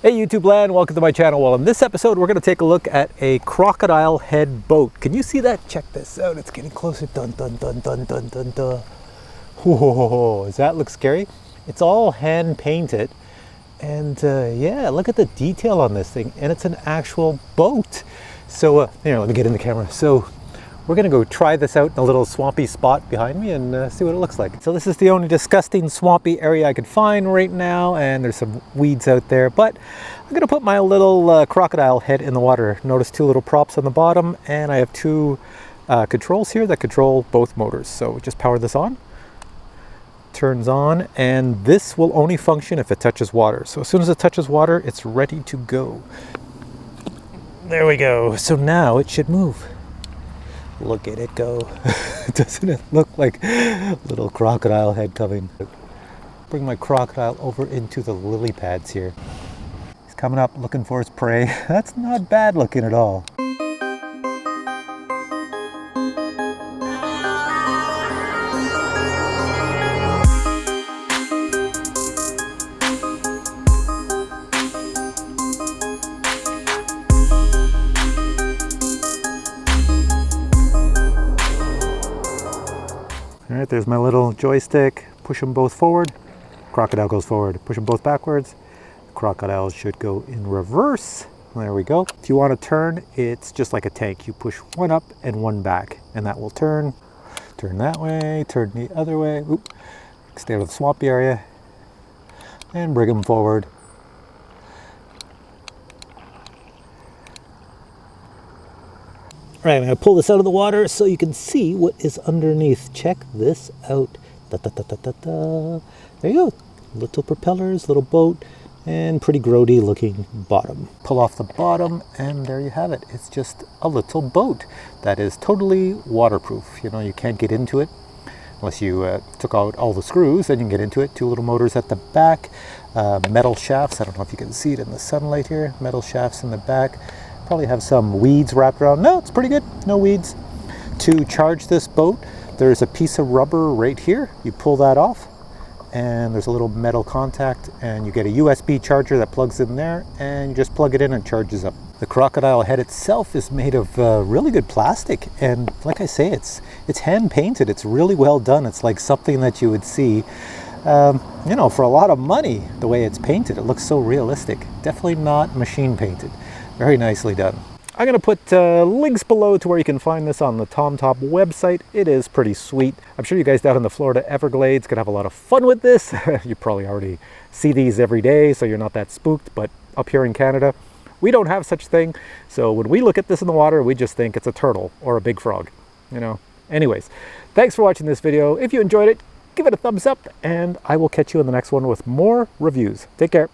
Hey YouTube land, welcome to my channel. Well, in this episode we're going to take a look at a crocodile head boat. Can you see that? Check this out. It's getting closer. Dun dun dun dun dun dun dun. Whoa, does that look scary? It's all hand painted, and yeah, look at the detail on this thing, and it's an actual boat. So here, let me get in the camera. So we're gonna go try this out in a little swampy spot behind me and see what it looks like. So this is the only disgusting swampy area I could find right now, and there's some weeds out there, but I'm gonna put my little crocodile head in the water. Notice two little props on the bottom, and I have two controls here that control both motors. So just power this on, turns on, and this will only function if it touches water. So as soon as it touches water, it's ready to go. There we go. So now it should move. Look at it go. Doesn't it look like a little crocodile head coming? Bring my crocodile over into the lily pads here. He's coming up looking for his prey. That's not bad looking at all. All right, there's my little joystick. Push them both forward, crocodile goes forward. Push them both backwards, crocodile should go in reverse. There we go. If you want to turn, it's just like a tank. You push one up and one back, and that will turn. Turn that way, turn the other way. Oop. Stay out of the swampy area, and bring them forward. Right, I'm going to pull this out of the water so you can see what is underneath. Check this out. Da, da, da, da, da, da. There you go. Little propellers, little boat, and pretty grody looking bottom. Pull off the bottom, and there you have it. It's just a little boat that is totally waterproof. You know, you can't get into it unless you took out all the screws, then you can get into it. Two little motors at the back, metal shafts. I don't know if you can see it in the sunlight here. Metal shafts in the back. Probably have some weeds wrapped around. No, it's pretty good. No weeds. To charge this boat, there's a piece of rubber right here. You pull that off, and there's a little metal contact, and you get a USB charger that plugs in there, and you just plug it in and it charges up. The crocodile head itself is made of really good plastic, and like I say, it's hand painted. It's really well done. It's like something that you would see you know, for a lot of money. The way it's painted, it looks so realistic. Definitely not machine painted. Very nicely done. I'm going to put links below to where you can find this on the TomTop website. It is pretty sweet. I'm sure you guys down in the Florida Everglades could have a lot of fun with this. You probably already see these every day, so you're not that spooked. But up here in Canada, we don't have such thing. So when we look at this in the water, we just think it's a turtle or a big frog, you know. Anyways, thanks for watching this video. If you enjoyed it, give it a thumbs up, and I will catch you in the next one with more reviews. Take care.